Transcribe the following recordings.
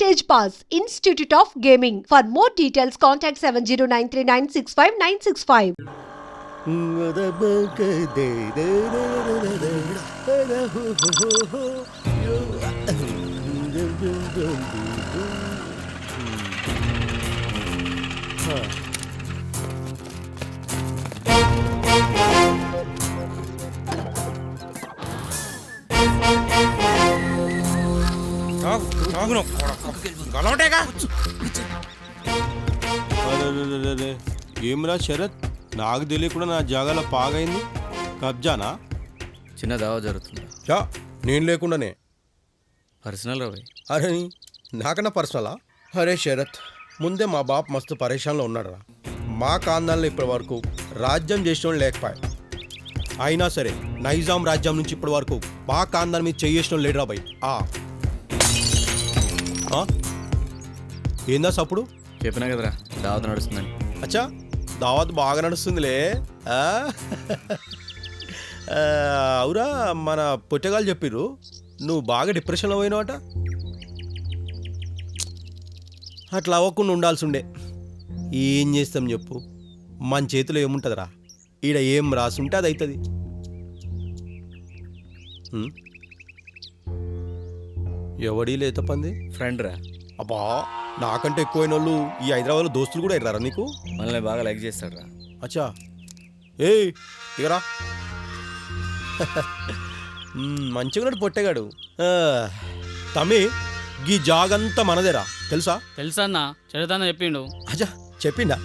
Stage Pass, Institute of Gaming. For more details, contact 70939659659. ఏమిరా శరత్, నాకు తెలియకుండా నా జాగాలో పాగైంది. కబ్జానా? చిన్న దావా జరుగుతుంది. చా, నేను లేకుండానే. పర్సనల్ రవి. అరే నాకన్నా పర్సనలా? అరే శరత్, ముందే మా బాప్ మస్తు పరేషాన్లో ఉన్నాడురా. మా కాందాల్లో ఇప్పటి వరకు రాజ్యం చేసిన లేకపోయా. అయినా సరే నైజాం రాజ్యం నుంచి ఇప్పటి వరకు మా కాందాల మీద చేసిన లేడురా బాయ్. ఏందా సప్పుడు? చెప్పినా కదరా దావత్ నడుస్తుందని. అచ్చా, దావత్ బాగా నడుస్తుందిలే. అవురా, మన పొట్టగాళ్ళు చెప్పిర్రు నువ్వు బాగా డిప్రెషన్లో పోయినావట. అట్లా అవ్వకుండా ఉండాల్సి ఉండే. ఏం చేస్తాం చెప్పు, మన చేతిలో ఏముంటుందిరా? ఈడ ఏం రాసుంటే అది అవుతుంది. ఎవడీ లేత పంది? ఫ్రెండ్ రా. అబ్బా, నాకంటే ఎక్కువైన వాళ్ళు ఈ హైదరాబాద్లో దోస్తులు కూడా ఎర్రారా నీకు? మనల్ని బాగా లైక్ చేస్తాడు రా. అచ్చా, ఏయ్ ఇగరా. మంచిగా పొట్టేగాడు. తమ్మి, గీ జాగంతా మనదేరా, తెలుసా? తెలుసా అన్న, చదువుతాన చెప్పిండు. అచ్చా, చెప్పిండా?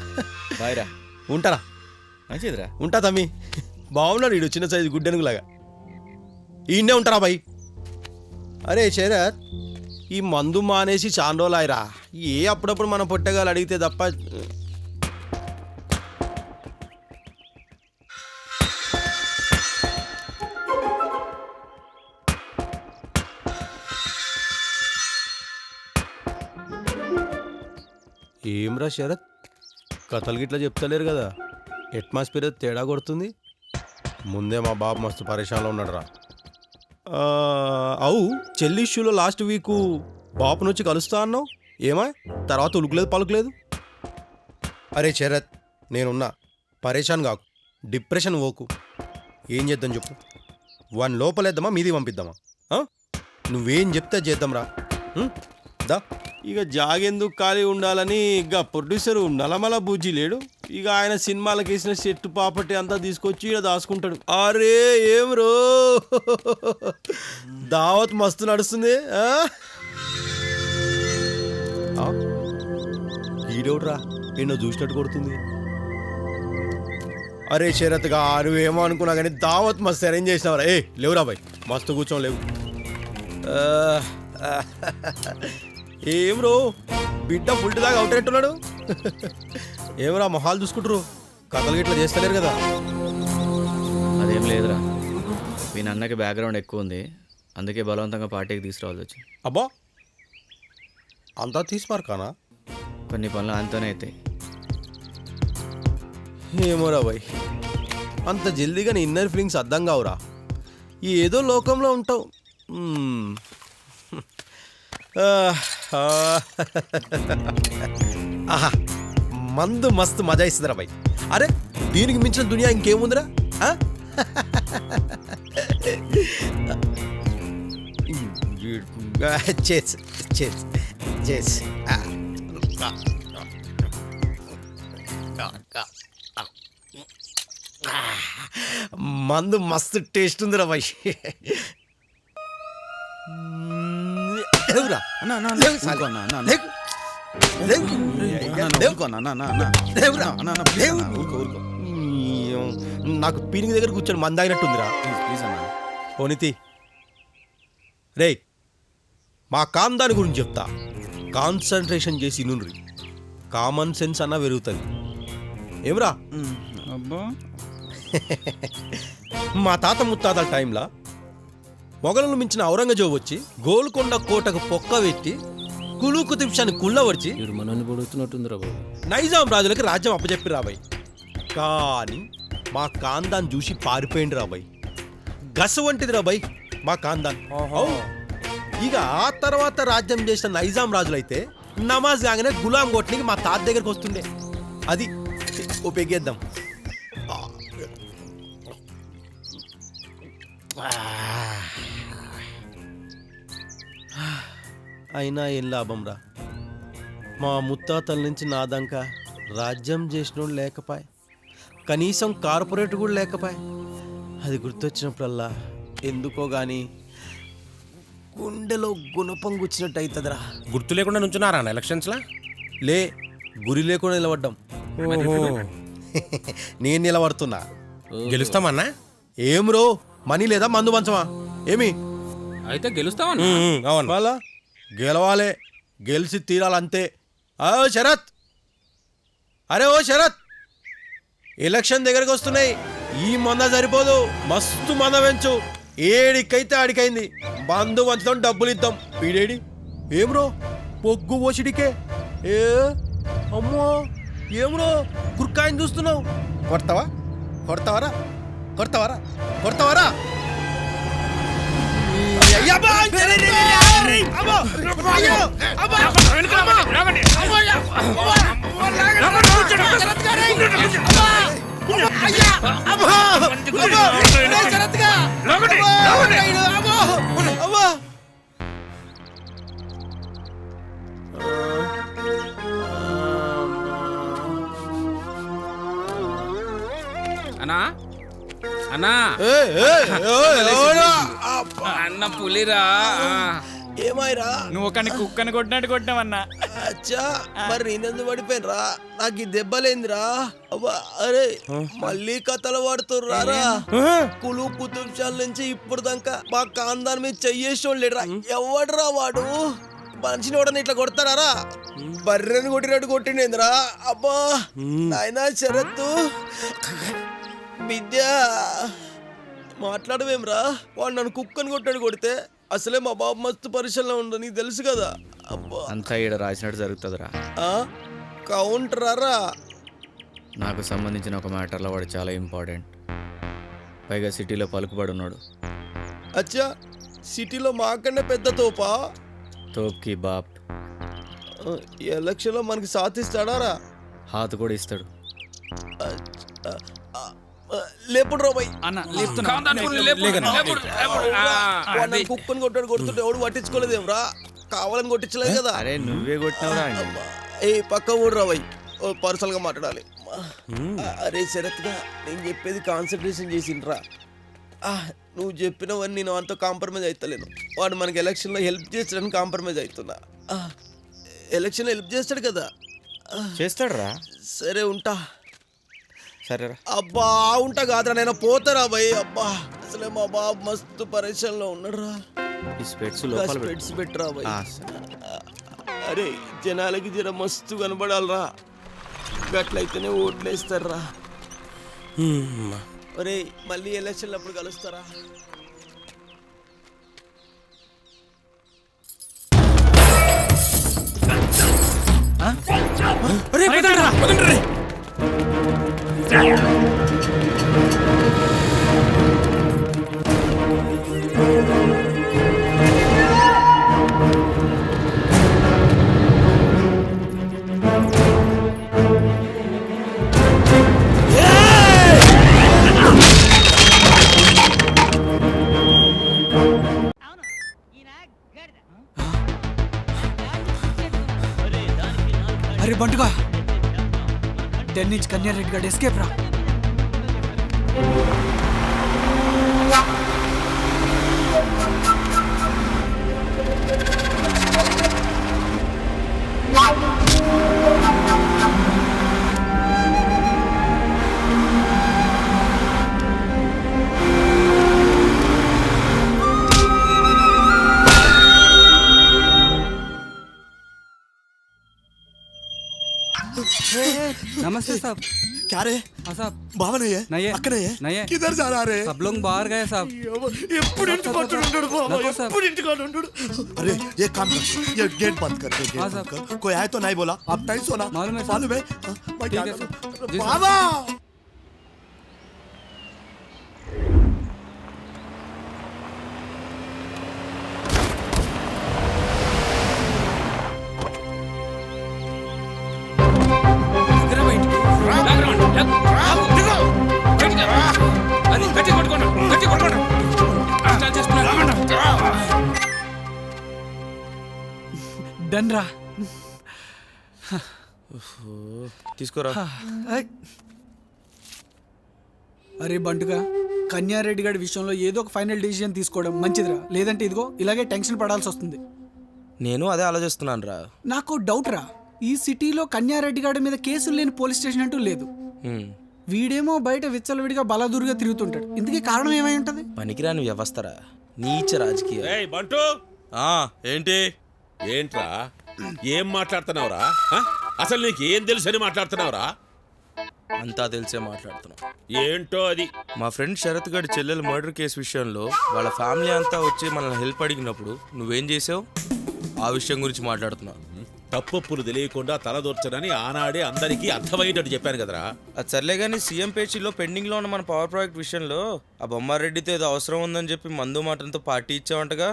బాయ్ రా. ఉంటారా? మంచిదిరా. ఉంటా తమ్మి. బాగున్నాడు వీడు, చిన్న సైజు గుడ్డెనుగులాగా. ఈయన్నే ఉంటారా బాయ్? అరే శరత్, ఈ మందు మానేసి చాలా రోజులు ఆయరా. అప్పుడప్పుడు మనం పొట్టగాలు అడిగితే తప్ప. ఏమ్రా శరత్, కథలు గిట్లా చెప్తలేరు కదా? అట్మాస్ఫియర్ తేడా కొడుతుంది. ముందే మా బాబు మస్తు పరేషాన్లో ఉన్నాడు రా. అవు, చెల్లి ఇష్యూలో లాస్ట్ వీకు బాపును వచ్చి కలుస్తా అన్నావు. ఏమా తర్వాత ఉలుకులేదు పలుకులేదు? అరే శరత్, నేనున్నా, పరేషాన్ కాకు, డిప్రెషన్ పోకు. ఏం చేద్దాం చెప్పు? వన్ లోపలేద్దామా, మీది పంపిద్దామా? నువ్వేం చెప్తే చేద్దాంరా. దా, ఇక జాగెందుకు ఖాళీ ఉండాలని ఇక ప్రొడ్యూసరు నలమల బూజీ లేడు. ఇక ఆయన సినిమాలకు వేసిన సెట్టు పాపట్టి అంతా తీసుకొచ్చి ఇక్కడ దాచుకుంటాడు. అరే ఏం రో, దావత్ మస్తు నడుస్తుంది. ఈడోడ్రా, ఎన్నో చూసినట్టు కొడుతుంది. అరే శరత్గా, నువ్వేమో అనుకున్నా కానీ దావత్ మస్తు అరేంజ్ చేసినావురా. లేవురా బాయ్, మస్తు కూర్చోలేవు. ఏం రో, బిడ్డ ఫుల్ దాకా అవుట్ అంటున్నాడు. ఏమరా మొహాలు చూసుకుంటారు, కథలు గిట్లా చేస్తలేరు కదా? అదేం లేదురా, మీ నాన్నకి బ్యాక్గ్రౌండ్ ఎక్కువ ఉంది, అందుకే బలవంతంగా పార్టీకి తీసుకురావాల్సి వచ్చింది. అబ్బా, అంతా తీసిపారకానా? కొన్ని పనులు ఆయనతోనే అవుతాయి. ఏమోరా బాయ్, అంత జల్దీగా నీ ఇన్నర్ ఫీలింగ్స్ అర్థం కావురా. ఈ ఏదో లోకంలో ఉంటావు. ఆహా, మందు మస్తు మజా ఇస్తుందిరా బాయ్. అరే, దీనికి మించిన దునియా ఇంకేముందిరా? మందు మస్తు టేస్ట్ ఉందిరా బాయ్. నాకు పీనింగ్ దగ్గర కూర్చొని మంద అయినట్టుందిరా. పోనీతి రే, మా కాందాని గురించి చెప్తా. కాన్సన్ట్రేషన్ చేసి నుండి కామన్ సెన్స్ అన్న పెరుగుతుంది. ఏమరా? మా తాత ముత్తాతల టైంలో మొఘలును మించిన ఔరంగజేబు వచ్చి గోల్కొండ కోటకు పొక్క పెట్టి కులు కుతుబ్షాని కుళ్ళవడిచి మనల్ని పొడుగుతున్నట్టుంది రా బాబు. నైజాం రాజులకి రాజ్యం అప్పచెప్పి రాబాయ్. కానీ మా కాందాన్ చూసి పారిపోయింది రాబాయ్. గస వంటిది రాబాయ్ మా కాందాన్. ఇక ఆ తర్వాత రాజ్యం చేసిన నైజాం రాజులైతే నమాజ్ కాగానే గులాం కొట్టికి మా తాత దగ్గరికి వస్తుండే. అది ఉపయోగిద్దాం. అయినా ఏం లాభం రా, మా ముత్తాతల నుంచి నాదంకా రాజ్యం చేసినోడు లేకపాయ్, కనీసం కార్పొరేట్ కూడా లేకపాయ్. అది గుర్తొచ్చినప్పుడల్లా ఎందుకో గాని గుండెలో గుణపం గుచ్చినట్టు అవుతుందిరా. గుర్తు లేకుండా నుంచున్నారా ఎలక్షన్స్లా? లే, గురి లేకుండా నిలబడ్డాం. నేను నిలబడుతున్నా. గెలుస్తామన్నా? ఏం రో, మనీ లేదా మందు పంచమా ఏమి? అయితే గెలుస్తామన్నా. అవును. వాళ్ళ గెలవాలే, గెలిచి తీరాలంతే. ఓ శరత్, అరే ఓ శరత్, ఎలక్షన్ దగ్గరకు వస్తున్నాయి. ఈ మంద సరిపోదు, మస్తు మంద పెంచు. ఏడికైతే ఆడికైంది. మందు పంచుతాం, డబ్బులు ఇద్దాం. పీడేడి ఏం రో, పొగ్గు ఓసిడికే. ఏ అమ్మో, ఏం రో గుర్కాయని చూస్తున్నావు? కొడతావా కొడతావారా కొడతావారా కొడతావారా? అన్నా అన్నా అన్న పులిరా. ఏమైరా? నువ్వు ఒక కుక్కని కొట్టినట్టు కొట్టినావన్నా. అచ్చా, మరి నేనెందుకు పడిపోయినరా? నాకు ఈ దెబ్బలేందిరా? అబ్బా, అరే మళ్ళీ కథలు పడుతుర్రారా? కులు కుతుబ్షాల నుంచి ఇప్పుడు దాకా మా కాందాన్ మీద చెయ్యేసిన లేడరా. ఎవడరా వాడు? మనిషిని వాడని ఇట్లా కొడతారా? బర్రెని కొట్టినట్టు కొట్టిండేందిరా? అబ్బా నాయనా శరత్తు, విద్య మాట్లాడవేమ్రా? వాడు నన్ను కుక్కని కొట్టాడు కొడితే. అసలే మా బాబు మస్తు పరిశీలన ఉండదు, నీకు తెలుసు కదా. అబ్బా, అంతా ఈడ రాసినట్టు జరుగుతుందిరా. కౌంటరా? నాకు సంబంధించిన ఒక మ్యాటర్లో వాడు చాలా ఇంపార్టెంట్. పైగా సిటీలో పలుకుబడి ఉన్నాడు. అచ్చా, సిటీలో మాకన్నా పెద్ద తోపా? తోప్కి బాప్. ఎలక్షన్లో మనకి సాధిస్తాడారా? హాత్ కూడా ఇస్తాడు. లేపుడు రోబాయ్ అన్న కుక్కని కొట్టాడు కొడుతుంటే ఎవడు పట్టించుకోలేదేమ్రా? కావాలని కొట్టించలేదు కదా. అరే నువ్వే కొట్టినవరా? ఏ పక్క ఊడు రాబాయ్, ఓ పర్సనల్గా మాట్లాడాలి. అరే శరత్గా, నేను చెప్పేది కాన్సన్ట్రేషన్ చేసిండ్రా. నువ్వు చెప్పినవన్నీ నేను అంతా కాంప్రమైజ్ అవుతలేను. వాడు మనకి ఎలక్షన్లో హెల్ప్ చేస్తాడని కాంప్రమైజ్ అవుతున్నా. ఎలక్షన్లో హెల్ప్ చేస్తాడు కదా. చేస్తాడురా. సరే ఉంటా. సరేరా. అబ్బా ఉంటా కాదురా, నేను పోతారా భయ్. అబ్బా అసలే మా బాబు మస్తు పరేషన్లో ఉన్నాడురా. ఈ స్పెట్స్ లోపల స్పెట్స్ పెట్టరా భయ్. అరే జనాలకి జర మస్తు కనబడాలరా, గట్లయితేనే ఓట్లేస్తారా. అరే మళ్ళీ ఎలక్షన్లు అప్పుడు కలుస్తారా? అరే బంటుగా, 10 ఇంచ్ కన్యారెడ్డి గారు ఎస్కేప్ రా. नमस्ते साहब। क्या रे? हाँ साहब। बाबा नहीं है? नहीं है। अक्का नहीं है? नहीं है। किधर जा रहा रे? सब लोग बाहर गए साहब। अरे ये काम कर, ये गेट बंद कर दे। हाँ साहब। कोई आए तो नहीं बोला, अब नहीं सोना। मालूम है साहब। मालूम है? मैं क्या ठीक है करूं? साहब। जी साहब। बाबा అది గట్టి కొట్టుకోండి, గట్టి కొట్టుకోండి. కష్టాలు చేస్తున్నారు. డన్ రా. తీసుకోరా. అరే బంటుగా, కన్యారెడ్డి గారి విషయంలో ఏదో ఒక ఫైనల్ డెసిషన్ తీసుకోవడం మంచిదిరా. లేదంటే ఇదిగో ఇలాగే టెన్షన్ పడాల్సి వస్తుంది. నేను అదే ఆలోచిస్తున్నాను రా. నాకు డౌట్ రా, ఈ సిటీలో కన్యారెడ్డి గారి మీద కేసులు లేని పోలీస్ స్టేషన్ అంటూ లేదు. వీడేమో బయట విచ్చలవిడిగా బలదూరుగా తిరుగుతుంటాడు. ఇందుకే కారణం ఏమై ఉంటది? పనికిరాని వ్యవస్థరా, నీచ రాజకీయ. ఏయ్ బంటు, ఏంటి? ఏంట్రా ఏం మాట్లాడుతున్నావురా? అసలు నీకు ఏం తెలుసని మాట్లాడుతున్నావురా? అంతా తెలిసే మాట్లాడుతున్నాం. ఏంటో అది. మా ఫ్రెండ్ శరత్ గడి చెల్లెలు మర్డర్ కేసు విషయంలో వాళ్ళ ఫ్యామిలీ అంతా వచ్చి మనల్ని హెల్ప్ అడిగినప్పుడు నువ్వేం చేసావు? ఆ విషయం గురించి మాట్లాడుతున్నా. తప్పులు తెలియకుండా తలదూర్చనని ఆనాడే అందరికీ అర్థమయ్యేటట్టు చెప్పాను కదరా. అది సర్లే కానీ సీఎం పేచీలో పెండింగ్ లో ఉన్న మన పవర్ ప్రాజెక్ట్ విషయంలో ఆ బొమ్మారెడ్డితో ఏదో అవసరం ఉందని చెప్పి మందు మాటలతో పార్టీ ఇచ్చావంటగా.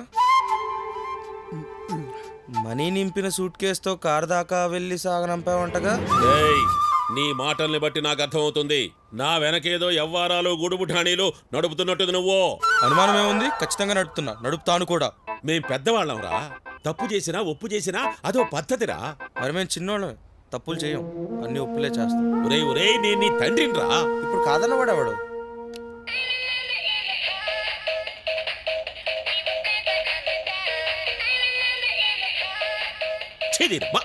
మనీ నింపిన సూట్ కేసుతో కార్ దాకా వెళ్ళి సాగనంపావంటగా. ఏయ్, నీ మాటల్ని బట్టి నాకు అర్థమవుతుంది. నా వెనకేదో ఎవ్వారాలు గుడుబుఠాణీలు నడుపుతున్నట్టు నువ్వు. అనుమానం ఏముంది? ఖచ్చితంగా నడుపుతాను కూడా. మేం పెద్దవాళ్ళంరా. తప్పు చేసినా ఒప్పు చేసినా అదో పద్ధతిరా. మరి మేము చిన్నోళ్ళమే, తప్పులు చేయం, అన్ని ఒప్పులే చేస్తాం. ఒరేయ్ నేను నీ తండ్రినిరా. ఇప్పుడు కాదన్న వాడేవాడు. ఛీదీరమ్మా,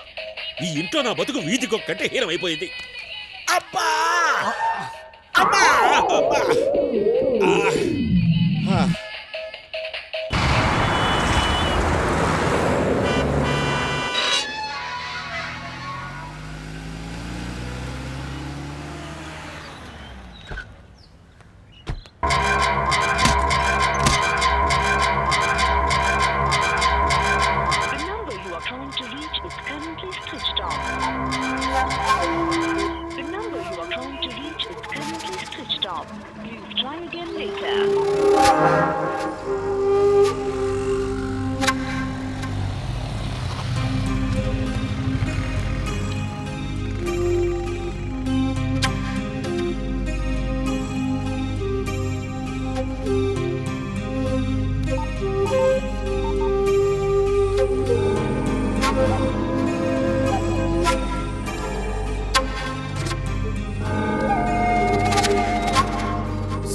ఈ ఇంట్లో నా బతుకు వీధికొక్కంటే హీనమైపోయింది. అబ్బా అబ్బా అబ్బా.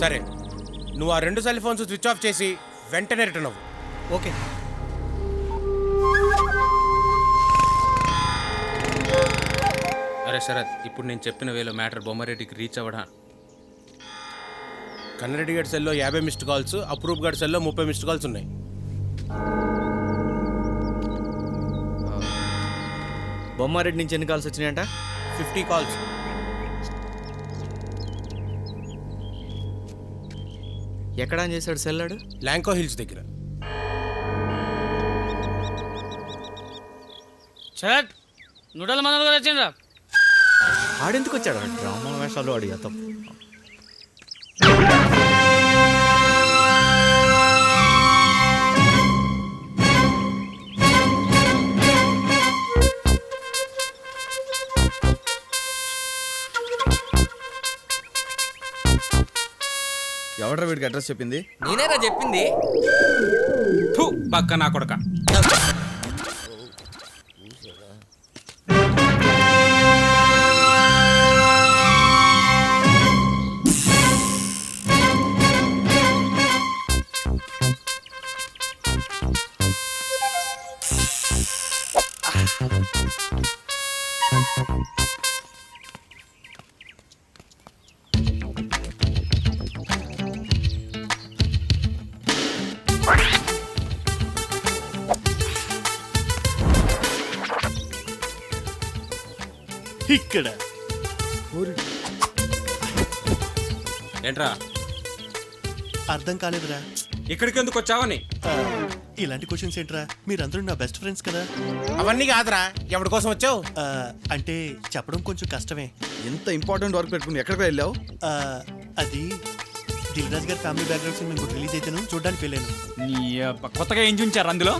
సరే, నువ్వు ఆ 2 సెల్ ఫోన్స్ స్విచ్ ఆఫ్ చేసి వెంటనే రిటర్న్ అవ్వు. ఓకే. అరే శరత్, ఇప్పుడు నేను చెప్పిన వేలో మ్యాటర్ బొమ్మారెడ్డికి రీచ్ అవ్వడా? కన్నరెడ్డి గారి సెల్లో 50 మిస్డ్ కాల్స్, అప్రూప్ గారి సెల్లో 30 మిస్డ్ కాల్స్ ఉన్నాయి. బొమ్మారెడ్డి నుంచి ఎన్ని కాల్స్ వచ్చినాయంట? 50 కాల్స్. ఎక్కడ అని చేశాడు సెల్లాడు? ల్యాంకో హిల్స్ దగ్గర. శరత్, నూటల మంది వచ్చిందా? ఆడెందుకు వచ్చాడు? డ్రామా వేషాలు అడిగా తప్పు. ఎవడ్రా వీడికి అడ్రస్ చెప్పింది? నేనేరా చెప్పింది. పక్క నా కొడక. ఇక్కడ ఏంట్రా అర్థం కాలేదురా. ఇక్కడికి ఎందుకు వచ్చావని? ఇలాంటి క్వశ్చన్స్ ఏంట్రా? మీరందరూ నా బెస్ట్ ఫ్రెండ్స్ కదా. అవన్నీ కాదురా, ఎవరి కోసం వచ్చావు? అంటే చెప్పడం కొంచెం కష్టమే. ఎంత ఇంపార్టెంట్ వర్క్ పెట్టుకుని ఎక్కడికి వెళ్ళావు? అది దిల్ రాజు గారి ఫ్యామిలీ బ్యాక్గ్రౌండ్ సినిమా ఇంకోటి రిలీజ్ అయితేను చూడడానికి వెళ్ళాను. నీ కొత్తగా ఏం చూంచారు అందులో?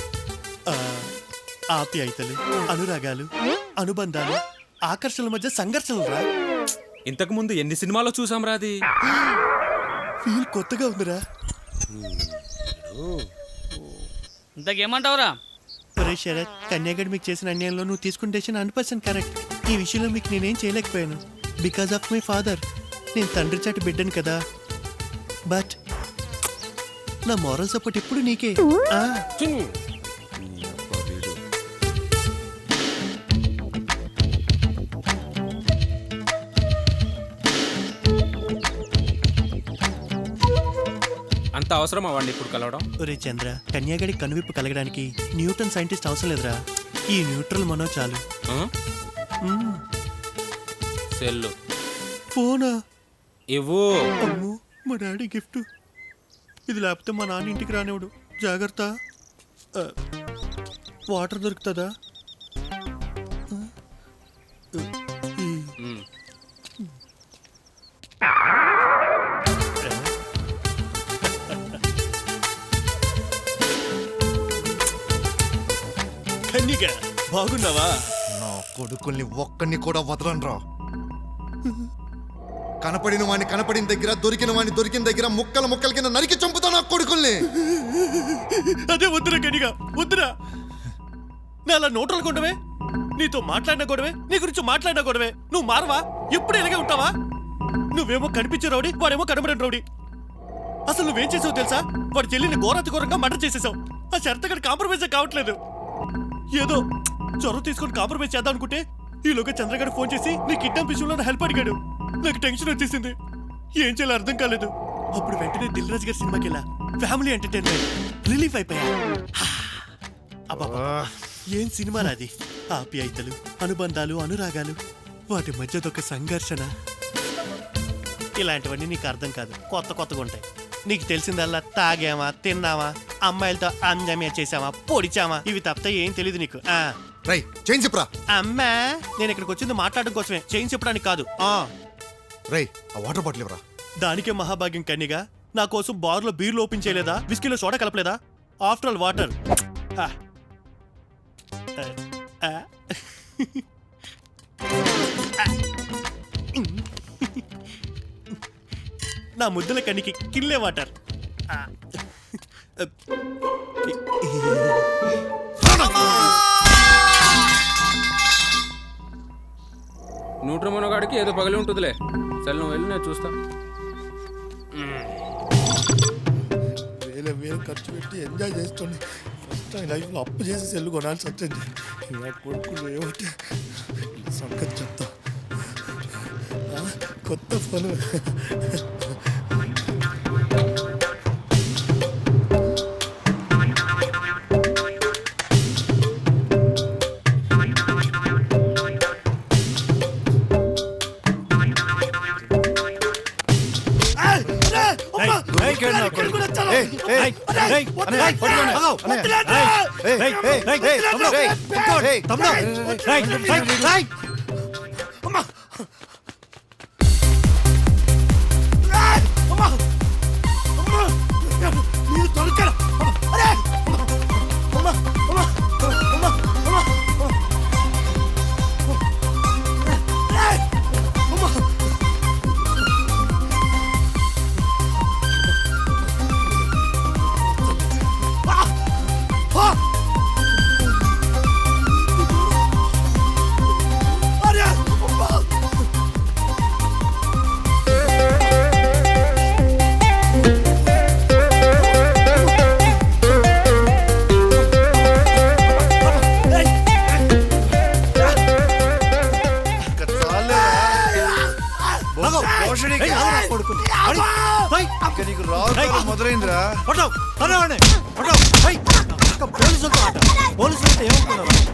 ఆప్యాయతలు, అనురాగాలు, అనుబంధాలు, ఆకర్షణల మధ్య సంఘర్షణలు రా. ఇంతకు ముందు ఎన్ని సినిమాలో చూసాం రా అది. ఫీల్ కొత్తగా ఉందిరా. ఇంతకేమంటావురా? ఒరే శరత్, కన్యాగడ్ మీకు చేసిన అన్యాయంలో నువ్వు తీసుకున్న డెసిషన్ 100% కరెక్ట్. ఈ విషయంలో మీకు నేనేం చేయలేకపోయాను బికాజ్ ఆఫ్ మై ఫాదర్. నేను తండ్రి చాటు బిడ్డను కదా. బట్ నా మోరల్ సపోర్ట్ ఎప్పుడు నీకే. అంత అవసరం అవ్వండి ఇప్పుడు కలవడం. ఒరే చంద్ర, కన్యాగడి కనువిప్పు కలగడానికి న్యూటన్ సైంటిస్ట్ అవసరం లేదురా. ఈ న్యూట్రల్ మనో చాలు. సెల్లు ఫోనా? ఇవ్వు. అమ్మో, మా డాడీ గిఫ్ట్. ఇది లేకపోతే మా నాన్న ఇంటికి రానివ్వడు. జాగ్రత్త. వాటర్ దొరుకుతుందా? కన్నిక, బాగున్నావా? నా కొడుకుల్ని ఒక్కడిని కూడా వదలనరా. కనపడిన వాడిని కనపడిన దగ్గర, దొరికిన వాడిని దొరికిన దగ్గర ముక్కల ముక్కల కింద నరికి చంపుతా నా కొడుకుల్ని. అదే వద్దురా కనిగా, వద్దురా. నా అలా నోట్రలు కొట్టవే, నీతో మాట్లాడిన గొడవే, నీ గురించి మాట్లాడిన గొడవే. నువ్వు మారవా? ఎప్పుడు ఇలాగే ఉంటావా? నువ్వేమో కనిపించే రౌడీ, వాడేమో కనబడిన రౌడీ. అసలు నువ్వేం చేసావు తెలుసా? వాడి చెల్లిని ఘోరాతి ఘోరంగా మర్డర్ చేసేసావు. ఆ శరతగడ కాంప్రమైజ్ కావట్లేదు. ఏదో చొరవ తీసుకొని కాంప్రమైజ్ చేద్దాం అనుకుంటే ఈలోగా చంద్రగారు ఫోన్ చేసి నీ కిడ్నాప్ విషయంలో నా హెల్ప్ అడిగాడు. నాకు టెన్షన్ వచ్చేసింది, ఏం చేయాలో అర్థం కాలేదు. అప్పుడు వెంటనే దిల్ రాజు గారి సినిమాకి వెళ్ళా. ఫ్యామిలీ ఎంటర్టైన్మెంట్, రిలీఫ్ అయిపోయా. అబ్బా, ఏం సినిమా నాది! ఆప్యాయతలు, అనుబంధాలు, అనురాగాలు, వాటి మధ్యదొక సంఘర్షణ. ఇలాంటివన్నీ నీకు అర్థం కాదు, కొత్త కొత్తగా ఉంటాయి. నీకు తెలిసిందల్లా తాగామా, తిన్నామా, అమ్మాయిలతో అంజమ్యా చేసామా, పొడిచామా, ఇవి తప్ప ఏం తెలీదు నీకు. రై చేంజ్ చెప్పురా. అమ్మా, నేను ఇక్కడికి వచ్చింది మాట్లాడడం కోసమే, చేంజ్ చెప్పడానికి కాదు. రై ఆ వాటర్ బాటిల్ ఇవ్వరా. దానికే మహాభాగ్యం కన్నిగా. నా కోసం బార్లో బీర్లు ఓపెన్ చేయలేదా, విస్కీలో సోడా కలపలేదా? After all water. నా ముద్దుల కన్నికి కిల్లే వాటర్. న్యూట్రమోనోగాడికి ఏదో పగలి ఉంటుందిలే. సరే నువ్వు వెళ్ళి నేను చూస్తా. వేలు ఖర్చు పెట్టి ఎంజాయ్ చేస్తుంది. ఫస్ట్ టైం లైఫ్లో అప్పు చేసి సెల్లు కొనాల్సి వచ్చింది. ఇలా కొడుకులు ఏమిటి సంగతి చెప్తా. కొత్త ఫోన్. మొదలైందిరా. పోలీసులతో ఏమనుకున్నావు?